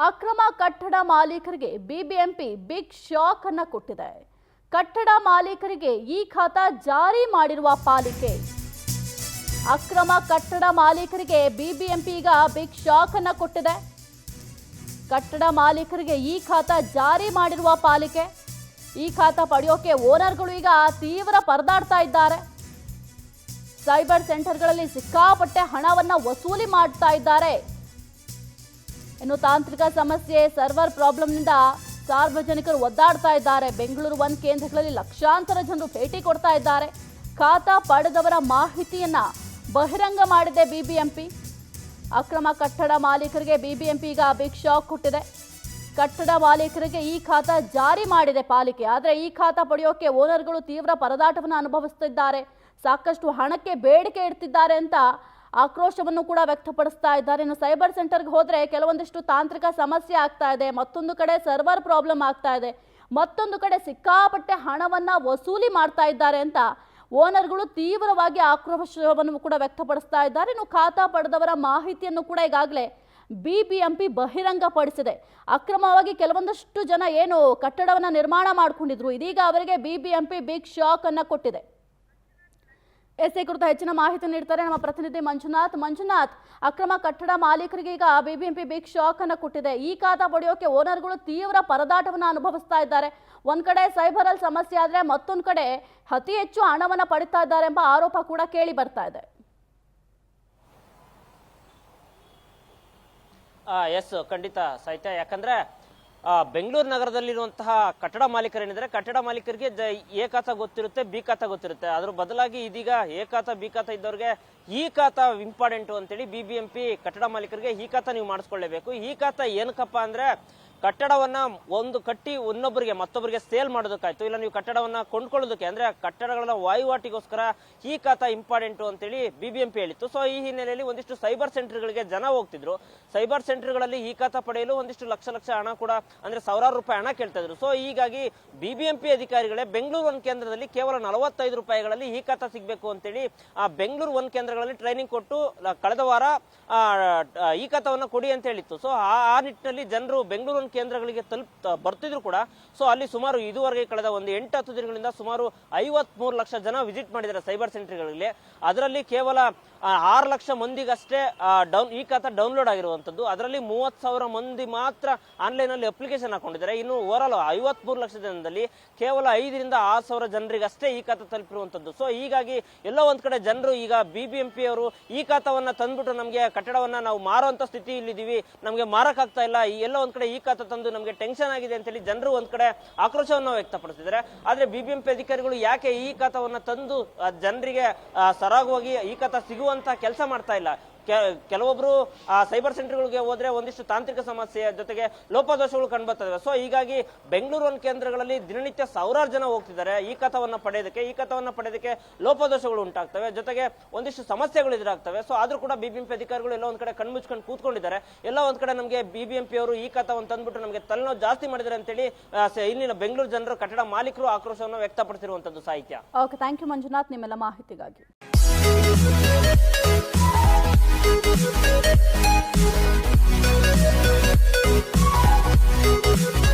ಅಕ್ರಮ ಕಟ್ಟಡ ಮಾಲೀಕರಿಗೆ ಬಿಬಿಎಂಪಿ ಬಿಗ್ ಶಾಕ್ ಅನ್ನು ಕೊಟ್ಟಿದೆ. ಕಟ್ಟಡ ಮಾಲೀಕರಿಗೆ ಈ ಖಾತಾ ಜಾರಿ ಮಾಡಿರುವ ಪಾಲಿಕೆ. ಅಕ್ರಮ ಕಟ್ಟಡ ಮಾಲೀಕರಿಗೆ ಬಿಬಿಎಂಪಿ ಈಗ ಬಿಗ್ ಶಾಕ್ ಅನ್ನು ಕೊಟ್ಟಿದೆ. ಕಟ್ಟಡ ಮಾಲೀಕರಿಗೆ ಈ ಖಾತಾ ಜಾರಿ ಮಾಡಿರುವ ಪಾಲಿಕೆ. ಈ ಖಾತಾ ಪಡೆಯೋಕೆ ಓನರ್ಗಳು ಈಗ ತೀವ್ರ ಪರದಾಡ್ತಾ ಇದ್ದಾರೆ. ಸೈಬರ್ ಸೆಂಟರ್ಗಳಲ್ಲಿ ಸಿಕ್ಕಾಪಟ್ಟೆ ಹಣವನ್ನ ವಸೂಲಿ ಮಾಡ್ತಾ ಇದ್ದಾರೆ. ಇನ್ನು ತಾಂತ್ರಿಕ ಸಮಸ್ಯೆ, ಸರ್ವರ್ ಪ್ರಾಬ್ಲಮ್ನಿಂದ ಸಾರ್ವಜನಿಕರು ಒದ್ದಾಡ್ತಾ ಇದ್ದಾರೆ. ಬೆಂಗಳೂರು ಒನ್ ಕೇಂದ್ರಗಳಲ್ಲಿ ಲಕ್ಷಾಂತರ ಜನರು ಭೇಟಿ ಕೊಡ್ತಾ ಇದ್ದಾರೆ. ಖಾತಾ ಪಡೆದವರ ಮಾಹಿತಿಯನ್ನ ಬಹಿರಂಗ ಮಾಡಿದೆ ಬಿಬಿಎಂಪಿ. ಅಕ್ರಮ ಕಟ್ಟಡ ಮಾಲೀಕರಿಗೆ ಬಿಬಿಎಂಪಿ ಈಗ ಬಿಗ್ ಶಾಕ್ ಕೊಟ್ಟಿದೆ. ಕಟ್ಟಡ ಮಾಲೀಕರಿಗೆ ಈ ಖಾತಾ ಜಾರಿ ಮಾಡಿದೆ ಪಾಲಿಕೆ. ಆದರೆ ಈ ಖಾತಾ ಪಡೆಯೋಕೆ ಓನರ್ಗಳು ತೀವ್ರ ಪರದಾಟವನ್ನು ಅನುಭವಿಸುತ್ತಿದ್ದಾರೆ. ಸಾಕಷ್ಟು ಹಣಕ್ಕೆ ಬೇಡಿಕೆ ಇಡ್ತಿದ್ದಾರೆ ಅಂತ ಆಕ್ರೋಶವನ್ನು ಕೂಡ ವ್ಯಕ್ತಪಡಿಸ್ತಾ ಇದ್ದಾರೆ. ಇನ್ನು ಸೈಬರ್ ಸೆಂಟರ್ಗೆ ಹೋದ್ರೆ ಕೆಲವೊಂದಿಷ್ಟು ತಾಂತ್ರಿಕ ಸಮಸ್ಯೆ ಆಗ್ತಾ ಇದೆ, ಮತ್ತೊಂದು ಕಡೆ ಸರ್ವರ್ ಪ್ರಾಬ್ಲಮ್ ಆಗ್ತಾ ಇದೆ, ಮತ್ತೊಂದು ಕಡೆ ಸಿಕ್ಕಾಪಟ್ಟೆ ಹಣವನ್ನ ವಸೂಲಿ ಮಾಡ್ತಾ ಇದ್ದಾರೆ ಅಂತ ಓನರ್ಗಳು ತೀವ್ರವಾಗಿ ಆಕ್ರೋಶವನ್ನು ಕೂಡ ವ್ಯಕ್ತಪಡಿಸ್ತಾ ಇದ್ದಾರೆ. ಇನ್ನು ಖಾತಾ ಪಡೆದವರ ಮಾಹಿತಿಯನ್ನು ಕೂಡ ಈಗಾಗಲೇ ಬಿಬಿಎಂಪಿ ಬಹಿರಂಗಪಡಿಸಿದೆ. ಅಕ್ರಮವಾಗಿ ಕೆಲವೊಂದಷ್ಟು ಜನ ಏನು ಕಟ್ಟಡವನ್ನ ನಿರ್ಮಾಣ ಮಾಡಿಕೊಂಡಿದ್ರು, ಇದೀಗ ಅವರಿಗೆ ಬಿಬಿಎಂಪಿ ಬಿಗ್ ಶಾಕ್ ಅನ್ನ ಕೊಟ್ಟಿದೆ. ಎಸ್ಐ ಕುರಿತ ಹೆಚ್ಚಿನ ಮಾಹಿತಿ ನೀಡ್ತಾರೆ ನಮ್ಮ ಪ್ರತಿನಿಧಿ ಮಂಜುನಾಥ್. ಅಕ್ರಮ ಕಟ್ಟಡ ಮಾಲೀಕರಿಗೆ ಈಗ ಬಿಬಿಎಂಪಿ ಬಿಗ್ ಶಾಕ್ ಅನ್ನು ಕೊಟ್ಟಿದೆ. ಈ ಖಾತಾ ಪಡೆಯೋಕೆ ಓನರ್ಗಳು ತೀವ್ರ ಪರದಾಟವನ್ನು ಅನುಭವಿಸ್ತಾ ಇದ್ದಾರೆ. ಒಂದ್ ಕಡೆ ಸೈಬರ್ ಅಲ್ಲಿ ಸಮಸ್ಯೆ ಆದ್ರೆ ಮತ್ತೊಂದು ಕಡೆ ಅತಿ ಹೆಚ್ಚು ಹಣವನ್ನ ಪಡಿತಾ ಇದ್ದಾರೆ ಎಂಬ ಆರೋಪ ಕೂಡ ಕೇಳಿ ಬರ್ತಾ ಇದೆ. ಎಸ್, ಖಂಡಿತ ಸಾಹಿತ್ಯ. ಯಾಕಂದ್ರೆ ಬೆಂಗಳೂರು ನಗರದಲ್ಲಿರುವಂತಹ ಕಟ್ಟಡ ಮಾಲೀಕರೇನಿದ್ರೆ, ಕಟ್ಟಡ ಮಾಲೀಕರಿಗೆ ಎ ಖಾತಾ ಗೊತ್ತಿರುತ್ತೆ, ಬಿ ಖಾತಾ ಗೊತ್ತಿರುತ್ತೆ. ಅದ್ರ ಬದಲಾಗಿ ಇದೀಗ ಎ ಖಾತಾ ಬಿ ಖಾತಾ ಇದ್ದವ್ರಿಗೆ ಈ ಖಾತಾ ಇಂಪಾರ್ಟೆಂಟ್ ಅಂತೇಳಿ ಬಿಬಿಎಂಪಿ ಕಟ್ಟಡ ಮಾಲೀಕರಿಗೆ ಈ ಖಾತಾ ನೀವು ಮಾಡಿಸ್ಕೊಳ್ಳೇಬೇಕು. ಈ ಖಾತಾ ಏನಕ್ಕಪ್ಪ ಅಂದ್ರೆ ಕಟ್ಟಡವನ್ನ ಒಂದು ಕಟ್ಟಿ ಇನ್ನೊಬ್ಬರಿಗೆ ಮತ್ತೊಬ್ಬರಿಗೆ ಸೇಲ್ ಮಾಡೋದಕ್ಕಾಯ್ತು, ಇಲ್ಲ ನೀವು ಕಟ್ಟಡವನ್ನ ಕೊಂಡ್ಕೊಳ್ಳೋದಕ್ಕೆ ಅಂದ್ರೆ ಕಟ್ಟಡಗಳ ವಹಿವಾಟಿಗೋಸ್ಕರ ಈ ಖಾತಾ ಇಂಪಾರ್ಟೆಂಟ್ ಅಂತೇಳಿ ಬಿಬಿಎಂಪಿ ಹೇಳಿತ್ತು. ಸೊ ಈ ಹಿನ್ನೆಲೆಯಲ್ಲಿ ಒಂದಿಷ್ಟು ಸೈಬರ್ ಸೆಂಟರ್ಗಳಿಗೆ ಜನ ಹೋಗ್ತಿದ್ರು. ಸೈಬರ್ ಸೆಂಟರ್ಗಳಲ್ಲಿ ಈ ಖಾತಾ ಪಡೆಯಲು ಒಂದಿಷ್ಟು ಲಕ್ಷ ಹಣ ಕೂಡ ಅಂದ್ರೆ ಸಾವಿರಾರು ರೂಪಾಯಿ ಹಣ ಕೇಳ್ತಾ ಇದ್ರು. ಸೊ ಹೀಗಾಗಿ ಬಿಬಿಎಂಪಿ ಅಧಿಕಾರಿಗಳೇ ಬೆಂಗಳೂರು ಒನ್ ಕೇಂದ್ರದಲ್ಲಿ ಕೇವಲ 45 ರೂಪಾಯಿಗಳಲ್ಲಿ ಈ ಖಾತಾ ಸಿಗಬೇಕು ಅಂತೇಳಿ ಬೆಂಗಳೂರು ಒನ್ ಕೇಂದ್ರಗಳಲ್ಲಿ ಟ್ರೈನಿಂಗ್ ಕೊಟ್ಟು ಕಳೆದ ವಾರ ಈ ಖಾತಾವನ್ನ ಕೊಡಿ ಅಂತ ಹೇಳಿತ್ತು. ಸೊ ಆ ನಿಟ್ಟಿನಲ್ಲಿ ಜನರು ಬೆಂಗಳೂರು ಒನ್ ಕೇಂದ್ರಗಳಿಗೆ ಬರ್ತಿದ್ರು ಕೂಡ. ಸೊ ಅಲ್ಲಿ ಸುಮಾರು ಇದುವರೆಗೆ ಕಳೆದ ಒಂದು 8-10 ದಿನಗಳಿಂದ ಸುಮಾರು 53 ಲಕ್ಷ ಜನ ವಿಸಿಟ್ ಮಾಡಿದ್ದಾರೆ ಸೈಬರ್ ಸೆಂಟರ್ಗಳಿಗೆ. ಅದರಲ್ಲಿ ಕೇವಲ 6 ಲಕ್ಷ ಮಂದಿಗಷ್ಟೇ ಈ ಖಾತಾ ಡೌನ್ಲೋಡ್ ಆಗಿರುವಂತದ್ದು. ಅದರಲ್ಲಿ 30,000 ಮಂದಿ ಮಾತ್ರ ಆನ್ಲೈನ್ ಅಲ್ಲಿ ಅಪ್ಲಿಕೇಶನ್ ಹಾಕೊಂಡಿದ್ದಾರೆ. ಇನ್ನು ಓವರ್ ಆಲ್ 53 ಲಕ್ಷ ಜನದಲ್ಲಿ ಕೇವಲ 5,000 6 ಸಾವಿರ ಜನರಿಗಷ್ಟೇ ಈ ಖಾತಾ ತಲುಪಿರುವಂತದ್ದು. ಸೊ ಹೀಗಾಗಿ ಎಲ್ಲೋ ಒಂದ್ ಕಡೆ ಜನರು ಈಗ ಬಿಬಿಎಂಪಿ ಅವರು ಈ ಖಾತಾವನ್ನ ತಂದ್ಬಿಟ್ಟು ನಮ್ಗೆ ಕಟ್ಟಡವನ್ನ ನಾವು ಮಾರುವಂತ ಸ್ಥಿತಿಯಲ್ಲಿದ್ದೀವಿ, ನಮ್ಗೆ ಮಾರಕ್ ಆಗ್ತಾ ಇಲ್ಲ, ಎಲ್ಲೋ ಒಂದ್ ಕಡೆ ಈ ಖಾತಾ ತಂದು ನಮ್ಗೆ ಟೆನ್ಷನ್ ಆಗಿದೆ ಅಂತ ಹೇಳಿ ಜನರು ಒಂದ್ ಕಡೆ ಆಕ್ರೋಶವನ್ನು ವ್ಯಕ್ತಪಡಿಸಿದ್ದಾರೆ. ಆದ್ರೆ ಬಿಬಿಎಂಪಿ ಅಧಿಕಾರಿಗಳು ಯಾಕೆ ಈ ಖಾತಾವನ್ನ ತಂದು ಜನರಿಗೆ ಸರಾಗವಾಗಿ ಈ ಖಾತಾ ಸಿಗುವಂತ ಕೆಲಸ ಮಾಡ್ತಾ ಇಲ್ಲ? ಕೆಲವೊಬ್ರು ಸೈಬರ್ ಸೆಂಟರ್ಗಳಿಗೆ ಹೋದ್ರೆ ಒಂದಿಷ್ಟು ತಾಂತ್ರಿಕ ಸಮಸ್ಯೆ ಜೊತೆಗೆ ಲೋಪದೋಷಗಳು ಕಂಡುಬರ್ತವೆ. ಸೊ ಹೀಗಾಗಿ ಬೆಂಗಳೂರು ಒನ್ ಕೇಂದ್ರಗಳಲ್ಲಿ ದಿನನಿತ್ಯ ಸಾವಿರಾರು ಜನ ಹೋಗ್ತಿದ್ದಾರೆ ಈ ಖಾತಾವನ್ನ ಪಡೆಯೋದಕ್ಕೆ. ಈ ಖಾತಾವನ್ನ ಪಡೆಯೋದಕ್ಕೆ ಲೋಪದೋಷಗಳು ಉಂಟಾಗ್ತವೆ, ಜೊತೆಗೆ ಒಂದಿಷ್ಟು ಸಮಸ್ಯೆಗಳು ಎದುರಾಗ್ತವೆ. ಸೊ ಆದ್ರೂ ಕೂಡ ಬಿಬಿಎಂಪಿ ಅಧಿಕಾರಿಗಳು ಎಲ್ಲ ಒಂದ್ ಕಡೆ ಕಣ್ಮುಚ್ಕೊಂಡು ಕೂತ್ಕೊಂಡಿದ್ದಾರೆ. ಎಲ್ಲ ಒಂದ್ ಕಡೆ ನಮಗೆ ಬಿಬಿಎಂಪಿ ಅವರು ಈ ಖಾತಾವನ್ನು ತಂದ್ಬಿಟ್ಟು ನಮಗೆ ತಲೆನೋವು ಜಾಸ್ತಿ ಮಾಡಿದ್ದಾರೆ ಅಂತೇಳಿ ಇಲ್ಲಿನ ಬೆಂಗಳೂರು ಜನರು ಕಟ್ಟಡ ಮಾಲೀಕರು ಆಕ್ರೋಶವನ್ನು ವ್ಯಕ್ತಪಡಿಸಿರುವಂತದ್ದು. ಸಾಹಿತ್ಯ. ಓಕೆ, ಥ್ಯಾಂಕ್ ಯು ಮಂಜುನಾಥ್ ನಿಮ್ಮೆಲ್ಲ ಮಾಹಿತಿಗಾಗಿ. Thank you.